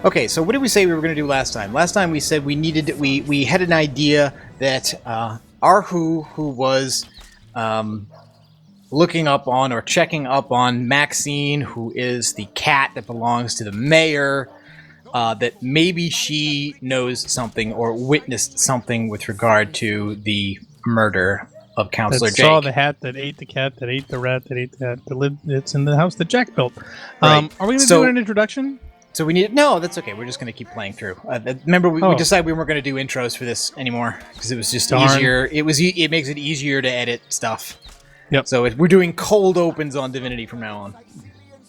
Okay, so what did we say we were going to do last time? Last time we said we had an idea that Arhu, who was looking up on or checking up on Maxine, who is the cat that belongs to the mayor, that maybe she knows something or witnessed something with regard to the murder of Councillor Jake. Saw the hat that ate the cat that ate the rat that ate the hat that lived. It's in the house that Jack built. Right. Are we going to do an introduction? So we need... No, that's okay. We're just going to keep playing through. Remember, we decided we weren't going to do intros for this anymore because it was just easier. It makes it easier to edit stuff. Yep. So we're doing cold opens on Divinity from now on.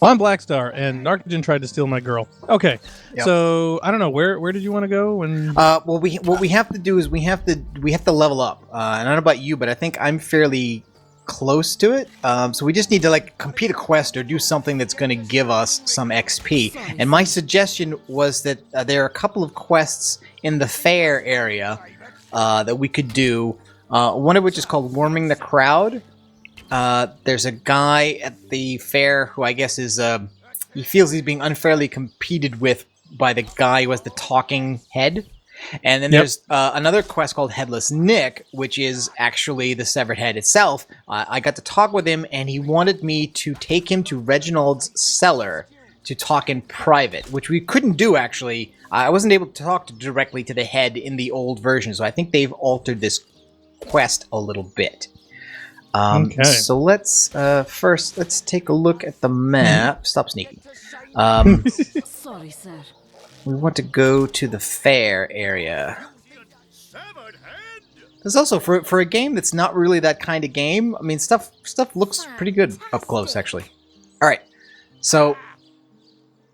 Well, I'm Blackstar, and Narcogen tried to steal my girl. Okay, yep. So I don't know where did you want to go? When what we have to do is we have to level up. And I don't know about you, but I think I'm fairly close to it. So we just need to complete a quest or do something that's going to give us some XP. And my suggestion was that there are a couple of quests in the fair area that we could do. One of which is called Warming the Crowd. There's a guy at the fair who I guess is, he feels he's being unfairly competed with by the guy who has the talking head. And then there's another quest called Headless Nick, which is actually the severed head itself. I got to talk with him, and he wanted me to take him to Reginald's cellar to talk in private, which we couldn't do, actually. I wasn't able to talk directly to the head in the old version, so I think they've altered this quest a little bit. Okay. So let's let's take a look at the map. Stop sneaking. Sorry, sir. We want to go to the fair area. There's also for a game that's not really that kind of game. I mean, stuff looks pretty good up close, actually. All right, so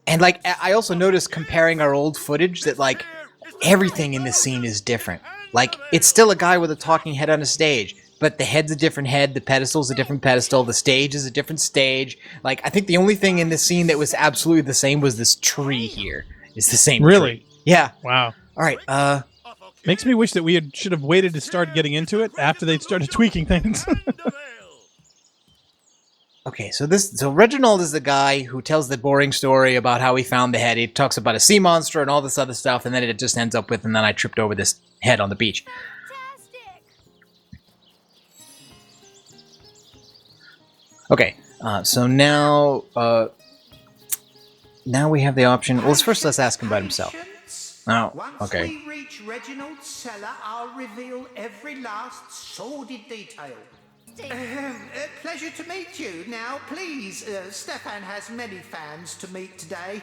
and I also noticed comparing our old footage that everything in this scene is different. It's still a guy with a talking head on a stage. But the head's a different head, the pedestal's a different pedestal, the stage is a different stage. I think the only thing in this scene that was absolutely the same was this tree here. It's the same Really? tree. Yeah. Wow. All right, Makes me wish that we should have waited to start getting into it after they'd started tweaking things. Okay, so Reginald is the guy who tells the boring story about how he found the head. He talks about a sea monster and all this other stuff, and then it just ends up with, and then I tripped over this head on the beach. Okay, so now we have the option. Well, let's ask him about himself. Oh, okay. Once we reach Reginald's cellar, I'll reveal every last sordid detail. Pleasure to meet you. Now, please, Stefan has many fans to meet today.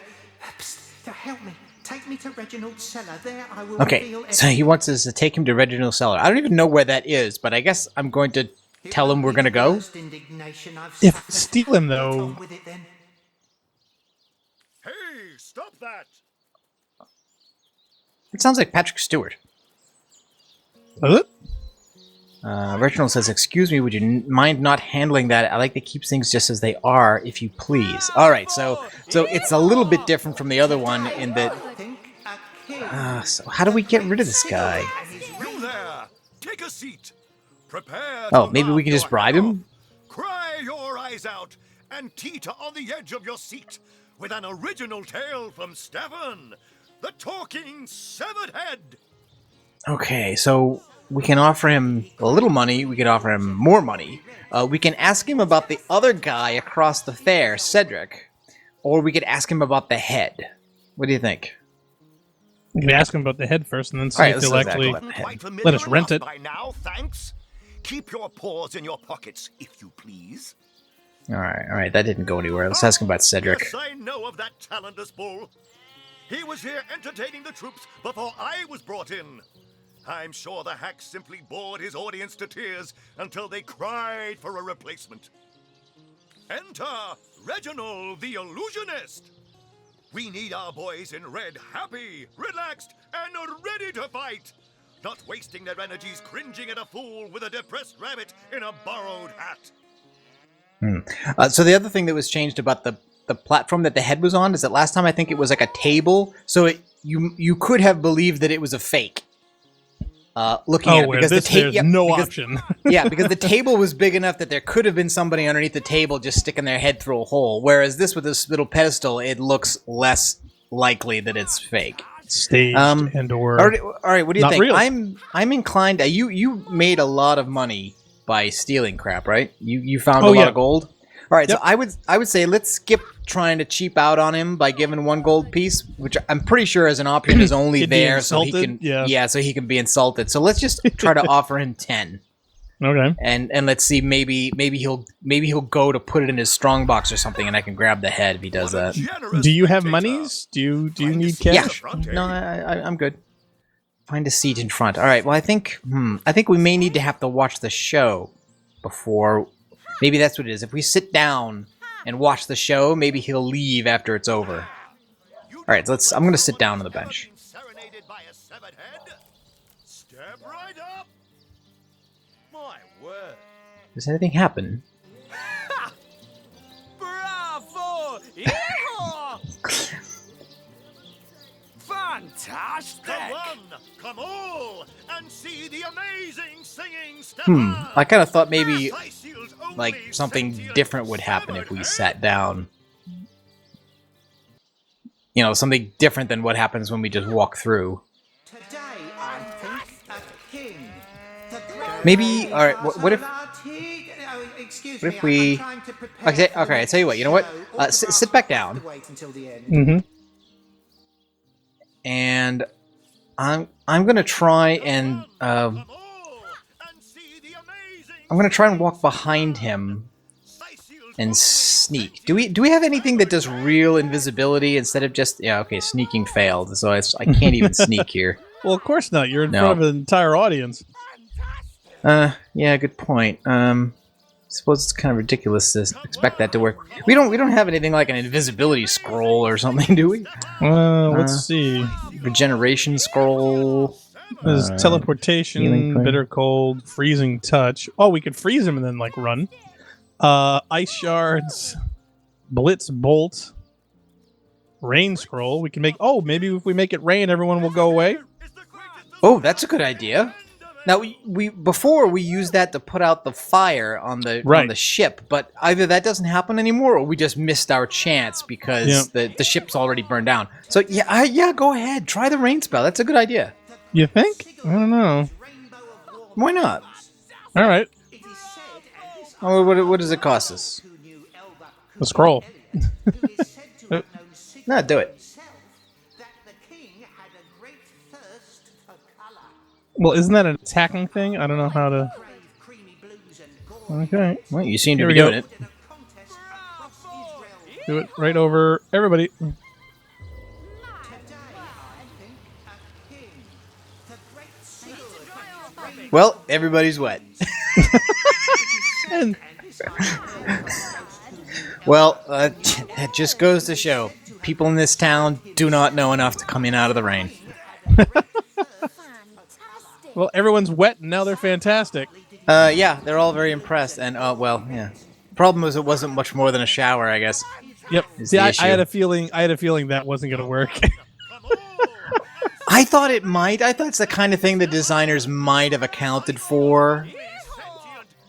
Psst, help me. Take me to Reginald's cellar. There I will reveal everything. So he wants us to take him to Reginald's cellar. I don't even know where that is, but I guess I'm going to tell him we're going to go. If steal him, though. Hey, stop that! It sounds like Patrick Stewart. Huh? Reginald says, "Excuse me, would you mind not handling that? I like to keep things just as they are, if you please." All right, so it's a little bit different from the other one in that. So how do we get rid of this guy? You there! Take a seat. Prepare. Oh, maybe we can just bribe him? Cry your eyes out and teeter on the edge of your seat with an original tale from Stefan, the Talking Severed Head. Okay, so we can offer him a little money. We can offer him more money. We can ask him about the other guy across the fair, Cedric. Or we could ask him about the head. What do you think? We could ask him about the head first and then see if they'll actually let us rent it. By now, thanks. Keep your paws in your pockets, if you please. All right, that didn't go anywhere. Let's ask him about Cedric. Yes, I know of that talentless bull. He was here entertaining the troops before I was brought in. I'm sure the hack simply bored his audience to tears until they cried for a replacement. Enter Reginald the Illusionist. We need our boys in red happy, relaxed, and ready to fight. Not wasting their energies cringing at a fool with a depressed rabbit in a borrowed hat. So the other thing that was changed about the platform that the head was on is that last time I think it was like a table, so you could have believed that it was a fake. Looking at it because there's no option. Yeah, because the table was big enough that there could have been somebody underneath the table just sticking their head through a hole. Whereas this with this little pedestal, it looks less likely that it's fake. Staged and or all right, what do you not think? real. I'm inclined. You made a lot of money by stealing crap, right? You found a lot of gold. All right, Yep. so I would say let's skip trying to cheap out on him by giving 1 gold piece, which I'm pretty sure as an option is only He'd be there so he insulted, can yeah. so he can be insulted. So let's just try to offer him 10. Okay. And let's see, maybe he'll go to put it in his strong box or something, and I can grab the head if he does that. Do you have monies? Do you need cash? Yeah. No, I'm good. Find a seat in front. All right. Well, I think we may need to have to watch the show before. Maybe that's what it is. If we sit down and watch the show, maybe he'll leave after it's over. All right. So I'm going to sit down on the bench. Serenaded by a severed head? Step right up. My word. Does anything happen? Bravo! Fantastic! Come on, come all, and see the amazing singing Stefan. I kind of thought maybe Thyseal's only like something sentient different would happen if severed we head. sat down. You know, something different than what happens when we just walk through. Today, I think a king. Maybe. All right. What if? Excuse What me, if we? I'm trying to prepare Okay. for Okay. I next tell you what. You know what? show. Sit back down. Have to wait until the end. Mm-hmm. And I'm gonna try and Come all, and see the amazing I'm gonna try and walk behind him Thyseal's and only sneak. Do we have anything that does real invisibility instead of just okay? Sneaking failed, so I can't even sneak here. Well, of course not. You're in No. front of an entire audience. Yeah, good point. I suppose it's kind of ridiculous to expect that to work. We don't have anything like an invisibility scroll or something, do we? Let's see. Regeneration scroll. There's healing teleportation, point. bitter cold, freezing touch. Oh, we could freeze him and then like run. Ice shards, blitz bolt, rain scroll. We can make. Oh, maybe if we make it rain, everyone will go away. Oh, that's a good idea. Now we before we used that to put out the fire on the ship, but either that doesn't happen anymore, or we just missed our chance because the ship's already burned down. So yeah, go ahead, try the rain spell. That's a good idea. You think? I don't know. Why not? All right, Oh, what does it cost us? the scroll. No, do it. Well, isn't that an attacking thing? I don't know how to. Okay, Well, you seem to Here be we go. doing it. do it right over everybody. Well, everybody's wet. And Well, that just goes to show people in this town do not know enough to come in out of the rain. well, everyone's wet and now they're fantastic. Yeah, they're all very impressed, and well, yeah. Problem was, it wasn't much more than a shower, I guess. Yep. Is See, the I issue. had a feeling. I had a feeling that wasn't going to work. I thought it might. I thought it's the kind of thing the designers might have accounted for.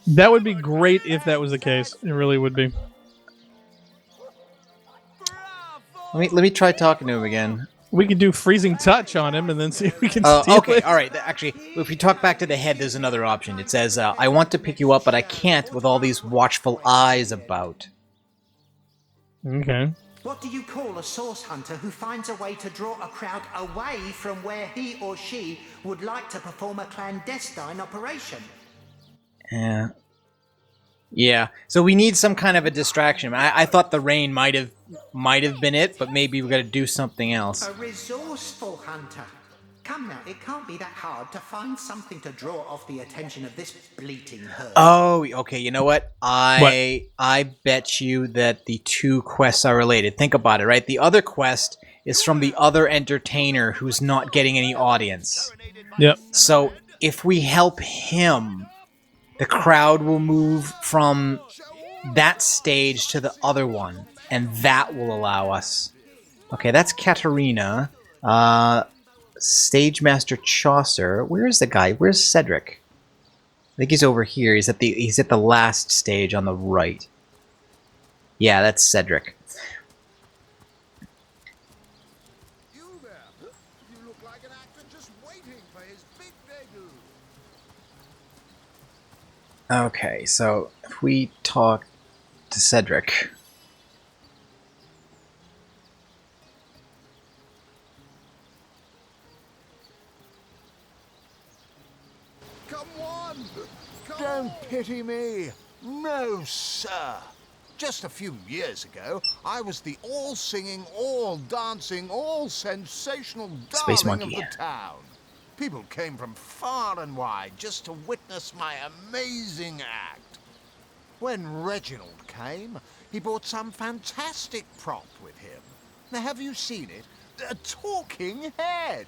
That would be great if that was the case. It really would be. Let me try talking to him again. We could do freezing touch on him and then see if we can steal Okay, it. all right. Actually, if we talk back to the head, there's another option. It says, I want to pick you up, but I can't with all these watchful eyes about. Okay. What do you call a source hunter who finds a way to draw a crowd away from where he or she would like to perform a clandestine operation? Yeah. Yeah. So we need some kind of a distraction. I thought the rain might have been it, but maybe we got to do something else. A resourceful hunter. Come now, it can't be that hard to find something to draw off the attention of this bleating herd. Oh, okay. You know what? I bet you that the two quests are related. Think about it, right? The other quest is from the other entertainer who's not getting any audience. Yep. So if we help him, the crowd will move from that stage to the other one, and that will allow us. Okay, that's Katarina. Stage Master Chaucer. Where's the guy? Where's Cedric? I think he's over here. He's at the last stage on the right. Yeah, that's Cedric. Okay, so if we talk to Cedric. Come on! Don't pity me. No, sir. Just a few years ago, I was the all-singing, all-dancing, all-sensational Space darling of monkey. the town. People came from far and wide just to witness my amazing act. When Reginald came, he brought some fantastic prop with him. Now, have you seen it? A talking head.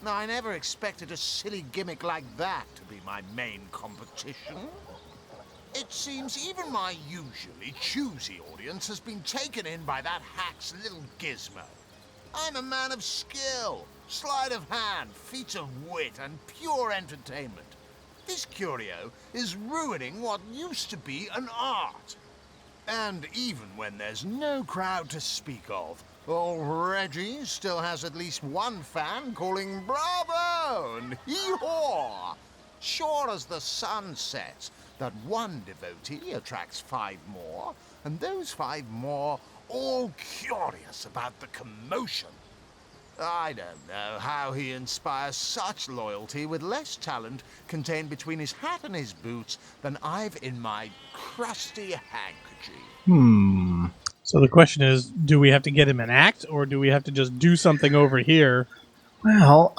Now, I never expected a silly gimmick like that to be my main competition. It seems even my usually choosy audience has been taken in by that hack's little gizmo. I'm a man of skill, sleight of hand, feats of wit, and pure entertainment. This curio is ruining what used to be an art. And even when there's no crowd to speak of, old Reggie still has at least one fan calling bravo and hee-haw. Sure as the sun sets, that one devotee attracts 5 more, and those 5 more all curious about the commotion. I don't know how he inspires such loyalty with less talent contained between his hat and his boots than I've in my crusty handkerchief. So the question is, do we have to get him an act, or do we have to just do something over here? Well,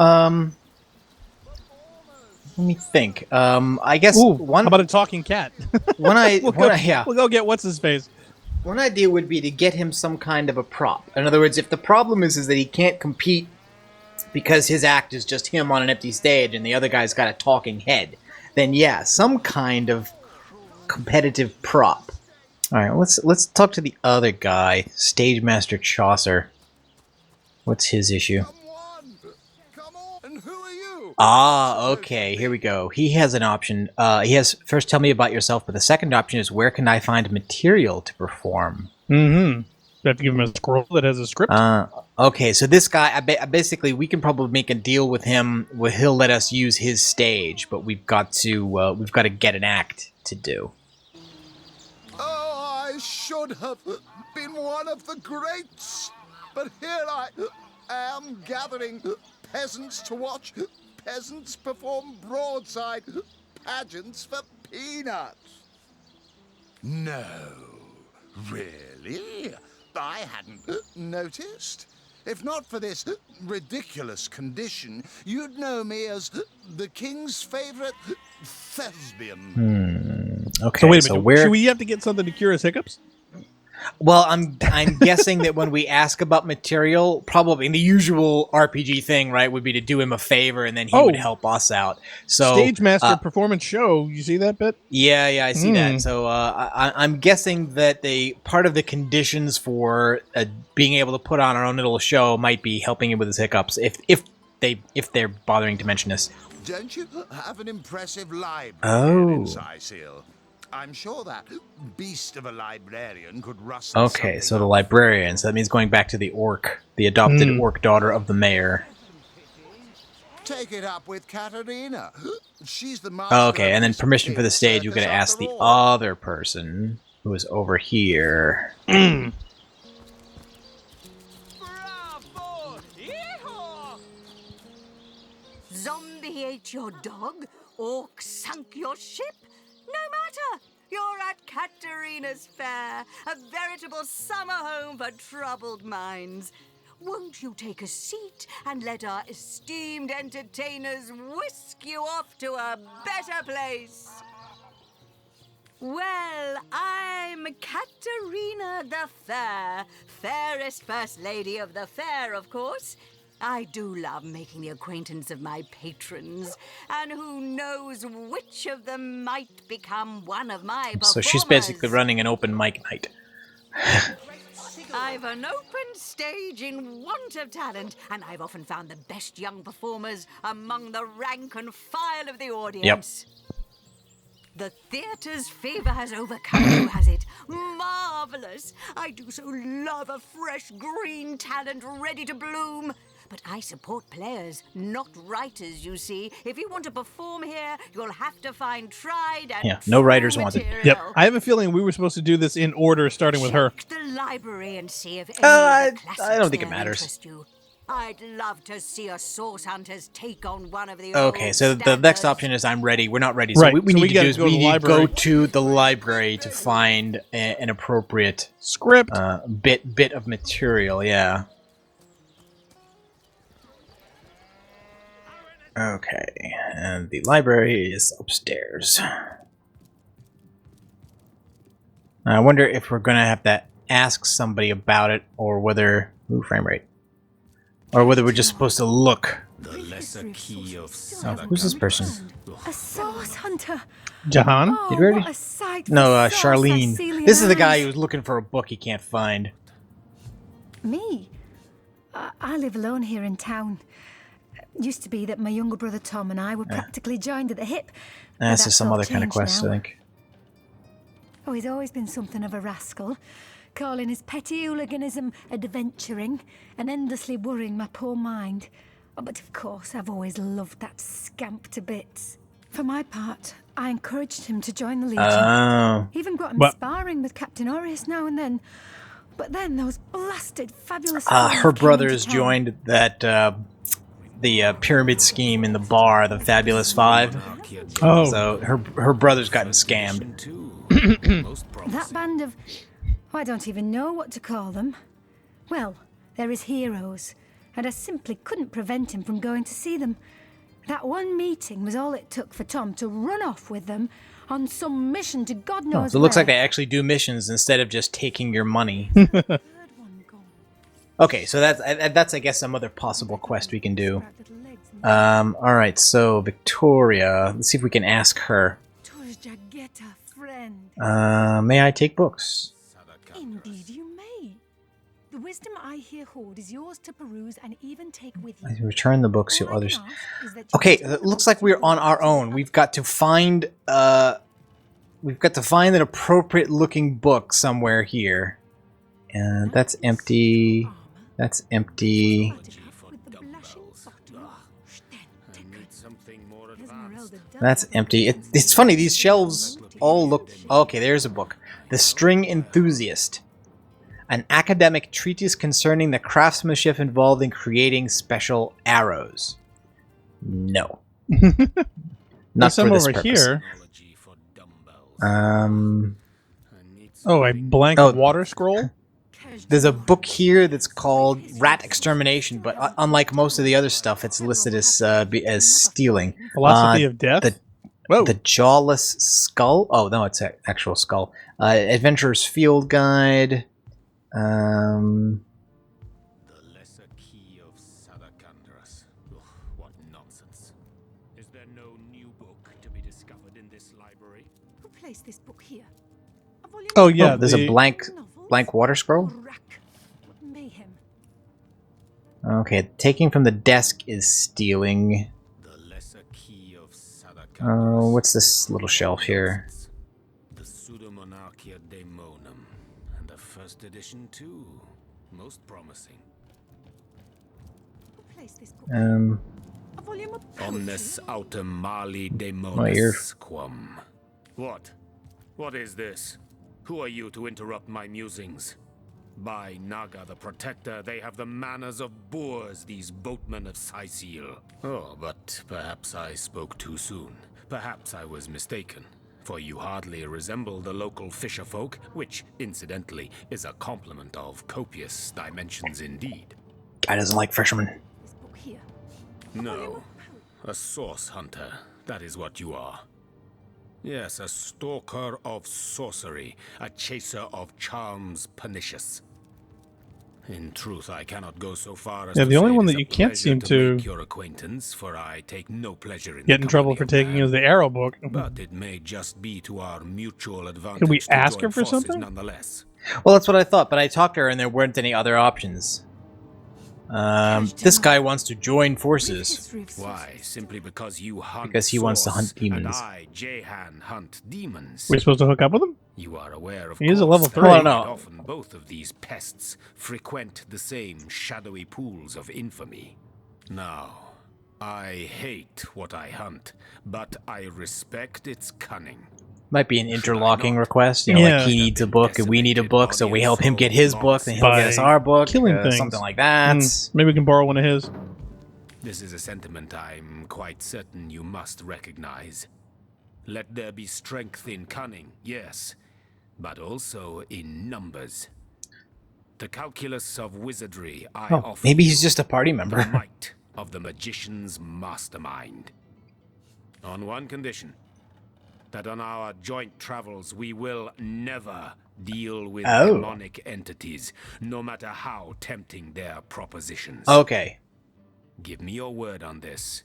let me think. I guess Ooh, one how about a talking cat? one I we'll, one go, I, yeah. we'll go get what's-his-face. One idea would be to get him some kind of a prop. In other words, if the problem is that he can't compete because his act is just him on an empty stage and the other guy's got a talking head, then yeah, some kind of competitive prop. All right, let's talk to the other guy, Stage Master Chaucer. What's his issue? Come on! And who are you? Ah, okay, here we go. He has an option. He has, first tell me about yourself, but the second option is where can I find material to perform? Mm-hmm. We have to give him a scroll that has a script. Okay, so this guy, basically, we can probably make a deal with him where he'll let us use his stage, but we've got to get an act to do. Oh, I should have been one of the greats, but here I am gathering peasants to watch peasants perform broadside pageants for peanuts. No, really? I hadn't noticed. If not for this ridiculous condition, you'd know me as the king's favorite thespian. Okay, So wait a minute. where? Should we have to get something to cure his hiccups? Well, I'm guessing that when we ask about material, probably the usual RPG thing, right, would be to do him a favor and then he would help us out. So Stage Master Performance Show. You see that bit? Yeah, I see that. So I'm guessing that part of the conditions for being able to put on our own little show might be helping him with his hiccups, if they're bothering to mention this. Don't you have an impressive library Oh. in Sicil? I'm sure that beast of a librarian could rustle Okay, so something the up. librarian. So that means going back to the orc, the adopted orc daughter of the mayor. Take it up with Katerina. She's the master. Okay, of and then this permission for the king's stage. We're circus going to ask after the all. other person who is over here. Bravo! Yeehaw! Zombie ate your dog? Orc sunk your ship? No matter! You're at Katerina's Fair, a veritable summer home for troubled minds. Won't you take a seat and let our esteemed entertainers whisk you off to a better place? Well, I'm Katerina the Fair, fairest first lady of the fair, of course. I do love making the acquaintance of my patrons, and who knows which of them might become one of my performers. So she's basically running an open mic night. I've an open stage in want of talent, and I've often found the best young performers among the rank and file of the audience. The theatre's favor has overcome you, has it? Marvelous! I do so love a fresh green talent ready to bloom. but I support players, not writers, you see. If you want to perform here, you'll have to find tried and Yeah, no true writers wanted. material. Yep. I have a feeling we were supposed to do this in order, starting with her. Check the library and see if any I of the classics don't think it there matters. interest you. I'd love to see a Source Hunters take on one of the Okay, old so the next standards. option is I'm ready. We're not ready. So Right, what we so need we to gotta do is go to we the need to go library. to the library to find an appropriate Script. bit of material. Yeah. Okay, and the library is upstairs. I wonder if we're gonna have to ask somebody about it, or whether frame rate, or whether we're just supposed to look. The lesser key of Who's this person? A Source Hunter. Jahan? Oh, Did we already? what a sight No, for Source Charlene. Cecilian This is the guy eyes. who's looking for a book he can't find. Me? I live alone here in town. Used to be that my younger brother Tom and I were practically joined at the hip. but This is that's some all other kind of changed quest, now. I think. Oh, he's always been something of a rascal, calling his petty hooliganism adventuring and endlessly worrying my poor mind. Oh, but of course, I've always loved that scamp to bits. For my part, I encouraged him to join the Legion. Oh. Even got him But- sparring with Captain Orius now and then. But then those blasted fabulous... Her fellows came brothers into town. joined that the pyramid scheme in the bar, the Fabulous Five. Oh. So her brother's gotten scammed. That band of... I don't even know what to call them. Well, they're his heroes, and I simply couldn't prevent him from going to see them. That one meeting was all it took for Tom to run off with them on some mission to God knows So it looks like they where. actually do missions instead of just taking your money. Third one gone. Okay, so that's I guess some other possible quest we can do. Sprout little legs and All right, so Victoria. Let's see if we can ask her. Tours Jagetta, friend. May I take books? Indeed you may. The wisdom I here hold is yours to peruse and even take with you. I return the books to All I others. can ask is that you Okay, continue it looks like we're on our own. We've got to find an appropriate looking book somewhere here. And that's empty. That's empty. with the blushing bottom. Esmeralda does That's have empty. It's funny, these shelves all look... Okay, there's a book. The String Enthusiast. An academic treatise concerning the craftsmanship involved in creating special arrows. No. Not There's some for this over purpose. here. Um, Oh, a blank Oh. water scroll? there's a book here that's called Rat Extermination, but unlike most of the other stuff, it's listed as stealing. Philosophy of Death? Whoa. The Jawless Skull. Oh no, it's an actual skull. Adventurer's Field Guide. The lesser key of Sadakandras. What nonsense. Is there no new book to be discovered in this library? Who placed this book here? A volume Oh, of yeah. There's a blank novels? water scroll. Rack. What mayhem. Okay, taking from the desk is stealing. The lesser key of Sadakandras. Oh, what's this little shelf here? The Pseudomonarchia Daemonum. And a first edition too. Most promising. Who placed this book? A volume of Omnes poetry? autem mali Oh, you're- demonis quam. What? What is this? Who are you to interrupt my musings? By Naga the Protector, they have the manners of boors, these boatmen of Sicil. Oh, but perhaps I spoke too soon. Perhaps I was mistaken. For you hardly resemble the local fisherfolk, which, incidentally, is a compliment of copious dimensions indeed. Guy doesn't like fishermen. This book here. No, a source hunter. That is what you are. Yes, a stalker of sorcery, a chaser of charms pernicious. In truth, I cannot go so far as Yeah, to the only say one it is that a you can't pleasure seem to make your acquaintance, for I take no pleasure in Get the in trouble company for of taking man. is the arrow book. But it may just be to our mutual advantage. Could we to ask join her for forces something? Nonetheless. Well, that's what I thought, but I talked to her and there weren't any other options. This guy wants to join forces. History of Why? Simply because you hunt Because he wants to hunt source, demons. And I, Jehan, hunt demons. We're supposed to hook up with him? You are aware, of He is a level course, 3. that no. often both of these pests frequent the same shadowy pools of infamy. Now, I hate what I hunt, but I respect its cunning. Might be an Should I interlocking not? request. You know, Yeah. like he needs a book and we need a book, so we help him get his book, then he'll get us By our book. killing things. Something like that. Maybe we can borrow one of his. This is a sentiment I'm quite certain you must recognize. Let there be strength in cunning, yes, but also in numbers. The calculus of wizardry I Oh, offer maybe you, he's just a party the member. might of the magician's mastermind. On one condition, that on our joint travels we will never deal with Oh. demonic entities, no matter how tempting their propositions. Okay. Give me your word on this,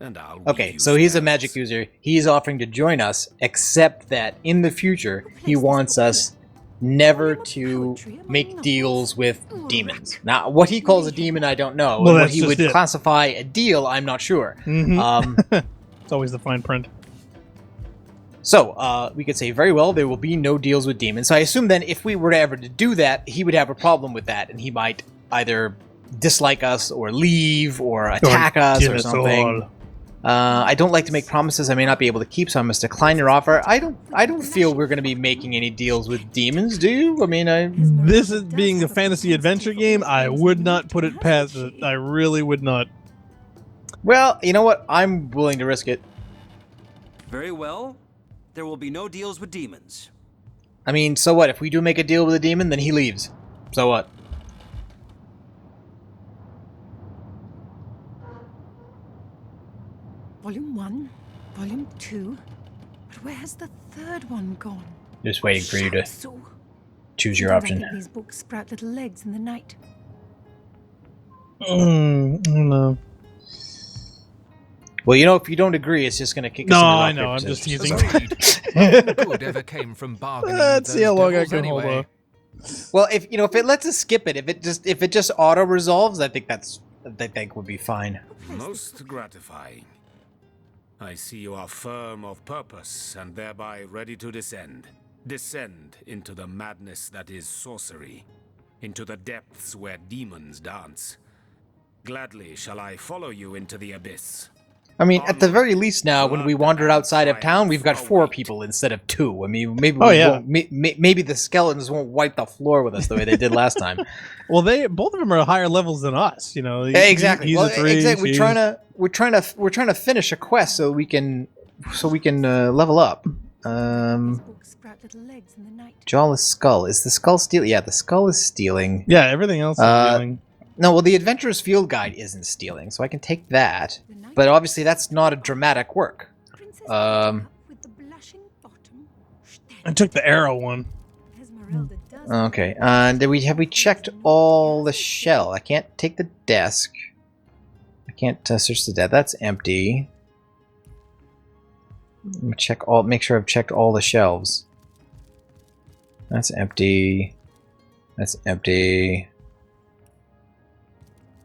and I'll Okay, weave you so he's a spells. magic user. He's offering to join us, except that in the future, he wants us never to make deals with demons. Now, what he calls a demon, I don't know. Well, And what that's he would just it. classify a deal, I'm not sure. It's always the fine print. So, we could say, very well, there will be no deals with demons. So I assume then if we were to ever to do that, he would have a problem with that, and he might either dislike us or leave or attack us kill or us something. all. I don't like to make promises I may not be able to keep, so I must decline your offer. I don't feel we're going to be making any deals with demons, do you? I mean, This is being a fantasy adventure game. I would not put it past it. I really would not. well, you know what? I'm willing to risk it. Very well. There will be no deals with demons. I mean, so what? If we do make a deal with a demon, then he leaves. So what? Volume 1, Volume 2. But where has the third one gone? Just waiting for you to Shatsu. choose your Sometimes I option. think these books sprout little legs in the night. I don't know. Well, you know, if you don't agree, it's just going to kick us No, into I rock, know. paper, I'm scissors. just teasing. Nothing good ever came from bargaining with Let's see those how long I devils can hold anyway. off. Well, if you know, if it lets us skip it, if it just auto resolves, I think would be fine. Most gratifying. I see you are firm of purpose and thereby ready to descend. Descend into the madness that is sorcery, into the depths where demons dance. Gladly shall I follow you into the abyss. I mean, at the very least now, when we wandered outside of town, we've got 4 people instead of 2. I mean, maybe maybe the skeletons won't wipe the floor with us the way they did last time. Well, both of them are higher levels than us. You know, Exactly. He's Well, a 3. exactly. she's- We're trying to finish a quest so we can level up. These books sprout little legs in the night. Jawless skull. Is the skull stealing? Yeah, the skull is stealing. Yeah, everything else is dealing. No, well, the Adventurer's Field Guide isn't stealing, so I can take that. But obviously, that's not a dramatic work. Princess with the blushing bottom. I took the arrow one. Esmeralda does. Okay, and have we checked all the shell? I can't take the desk. I can't search the desk. That's empty. Let me check all. Make sure I've checked all the shelves. That's empty. That's empty.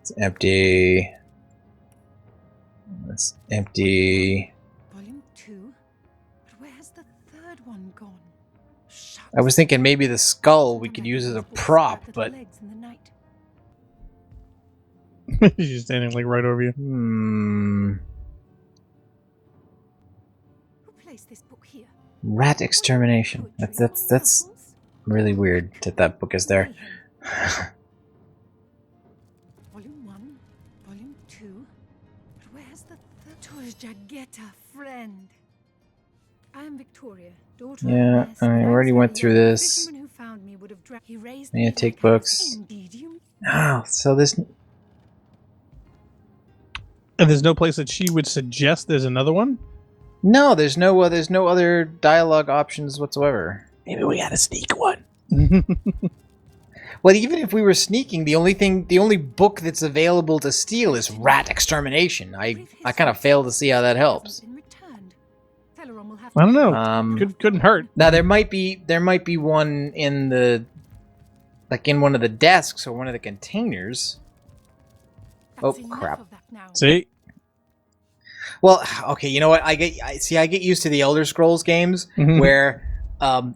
It's empty. That's empty. Volume 2. But where has the third one gone? I was thinking maybe the skull we could use as a prop, but She's standing like right over you. Who placed this book here? Rat extermination. That's really weird that book is there. Volume 1, Volume 2. But where has the third? Jagetta, friend. I am Victoria, daughter Yeah, of I already went through this. Fisherman who found me would have he raised Yeah, me take like books. Indeed, you Oh, so this. And there's no place that she would suggest there's another one? No, there's no other dialogue options whatsoever. Maybe we gotta sneak one. Well, even if we were sneaking, the only book that's available to steal is Rat Extermination. I kind of fail to see how that helps. I don't know. Couldn't hurt. Now there might be one in the in one of the desks or one of the containers. Oh crap! See? Well, okay, you know what? I get used to the Elder Scrolls games where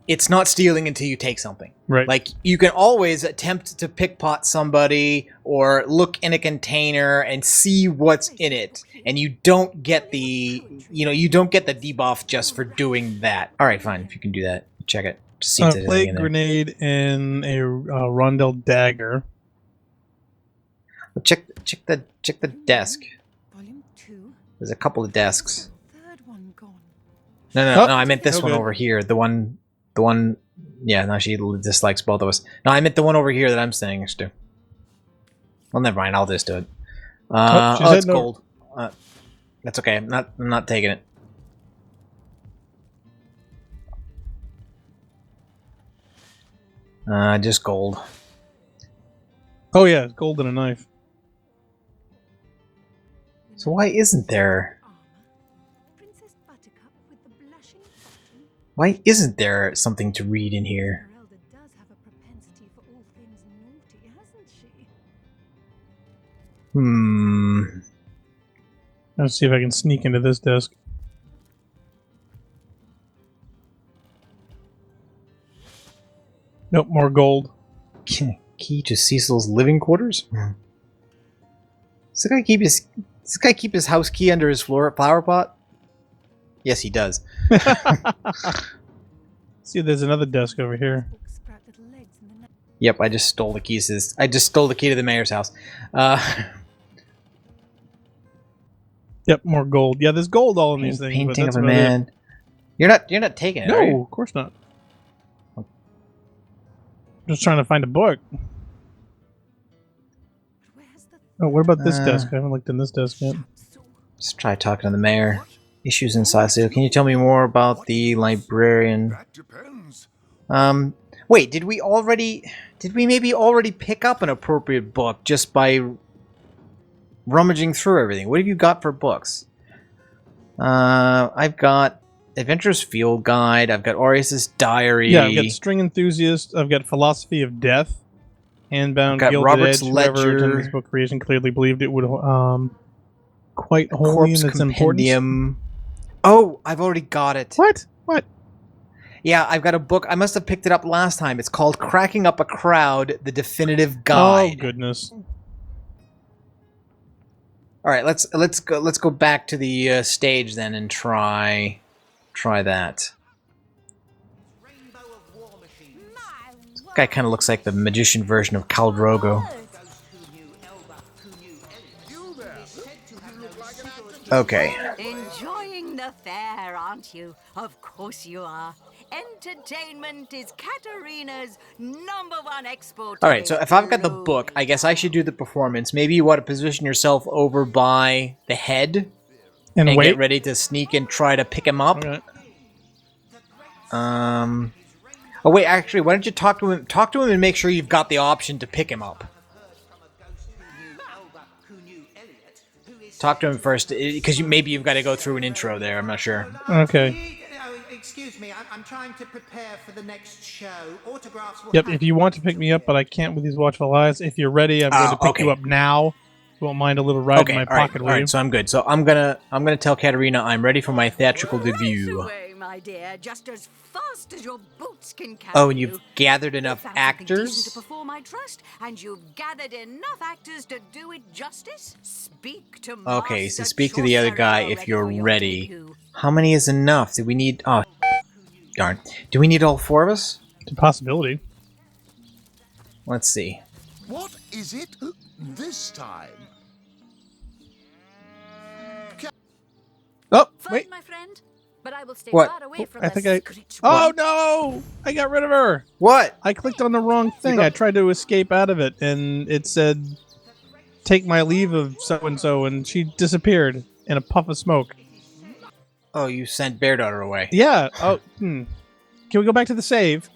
it's not stealing until you take something. Right. Like, you can always attempt to pickpocket somebody or look in a container and see what's in it, and you don't get the, you don't get the debuff just for doing that. All right, fine. If you can do that, check it. Just see if there's anything Plague in there. grenade and a rondel dagger. Check the desk. Volume 2. There's a couple of desks. Third one gone. No, Oh, I meant this no one good. over here. The one. Yeah, no, she dislikes both of us. No, I meant the one over here that I'm standing next to. Well, never mind. I'll just do it. she It's said no. gold. That's okay. I'm not taking it. Just gold. Oh yeah, gold and a knife. So why isn't there? Princess Buttercup with the blushing bottom. Why isn't there something to read in here? Esmeralda does have a propensity for all things naughty, hasn't she? Let's see if I can sneak into this desk. Nope, more gold. Key to Cecil's living quarters? Does this guy keep his house key under his flower pot? Yes, he does. See, there's another desk over here. Yep, I just stole the keys. I just stole the key to the mayor's house. Yep, more gold. Yeah, there's gold all in these things. But Painting that's of a about it. man. You're not taking it, are you? No, of course not. Just trying to find a book. Oh, what about this desk? I haven't looked in this desk yet. Just try talking to the mayor. Issues in Sausalito. Can you tell me more about the librarian? That depends. Wait, did we maybe already pick up an appropriate book just by rummaging through everything? What have you got for books? I've got Adventurer's Field Guide. I've got Aureus's Diary. Yeah, I've got String Enthusiast. I've got Philosophy of Death. Handbound, I've got Gilded Robert's Edge. Whoever Ledger. attended this book creation clearly believed it would quite holy Corpse in its importance. Compendium. Oh, I've already got it. What? What? Yeah, I've got a book. I must have picked it up last time. It's called Cracking Up a Crowd: The Definitive Guide. Oh goodness. All right, let's go back to the stage then and try that. This guy kind of looks like the magician version of Khal Drogo. Okay. Enjoying the fair, aren't you? Of course you are. Entertainment is Katarina's #1 export. All right, so if I've got the book, I guess I should do the performance. Maybe you want to position yourself over by the head And wait. get ready to sneak and try to pick him up. Okay. Oh wait, actually, why don't you talk to him? Talk to him and make sure you've got the option to pick him up. Talk to him first, because maybe you've got to go through an intro there. I'm not sure. Okay. Excuse me, I'm trying to prepare for the next show. Autographs will Yep. If you want to pick me up, but I can't with these watchful eyes. If you're ready, I'm going to pick okay. you up now. Won't mind a little ride in my pocket. All will you? right, so I'm good. So I'm gonna tell Katarina I'm ready for my theatrical Right debut. away, my dear, just as fast as your boots can carry Oh, and you. you've gathered enough Found something decent actors? to perform, I trust, and you've gathered enough actors to do it justice. Speak to Okay, so Master speak to the other guy Chaucer if you're for your ready. debut. How many is enough? Do we need? Oh, darn. Do we need all 4 of us? It's a possibility. Let's see. What is it this time? Oh, Fine, wait. my friend, but I will stay What? far away from I the think I. screech Oh one. no! I got rid of her. What? I clicked on the wrong thing. I tried to escape out of it, and it said, "Take my leave of so and so," and she disappeared in a puff of smoke. Oh, you sent Bear Daughter away. Yeah. Oh. Can we go back to the save?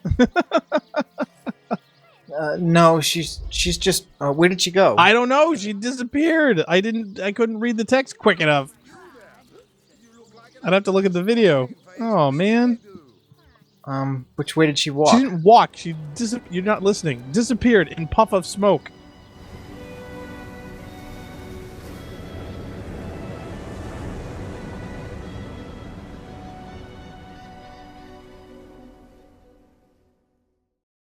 No, she's just. Where did she go? I don't know. She disappeared. I couldn't read the text quick enough. I'd have to look at the video. Oh man. Which way did she walk? She didn't walk. You're not listening. Disappeared in puff of smoke.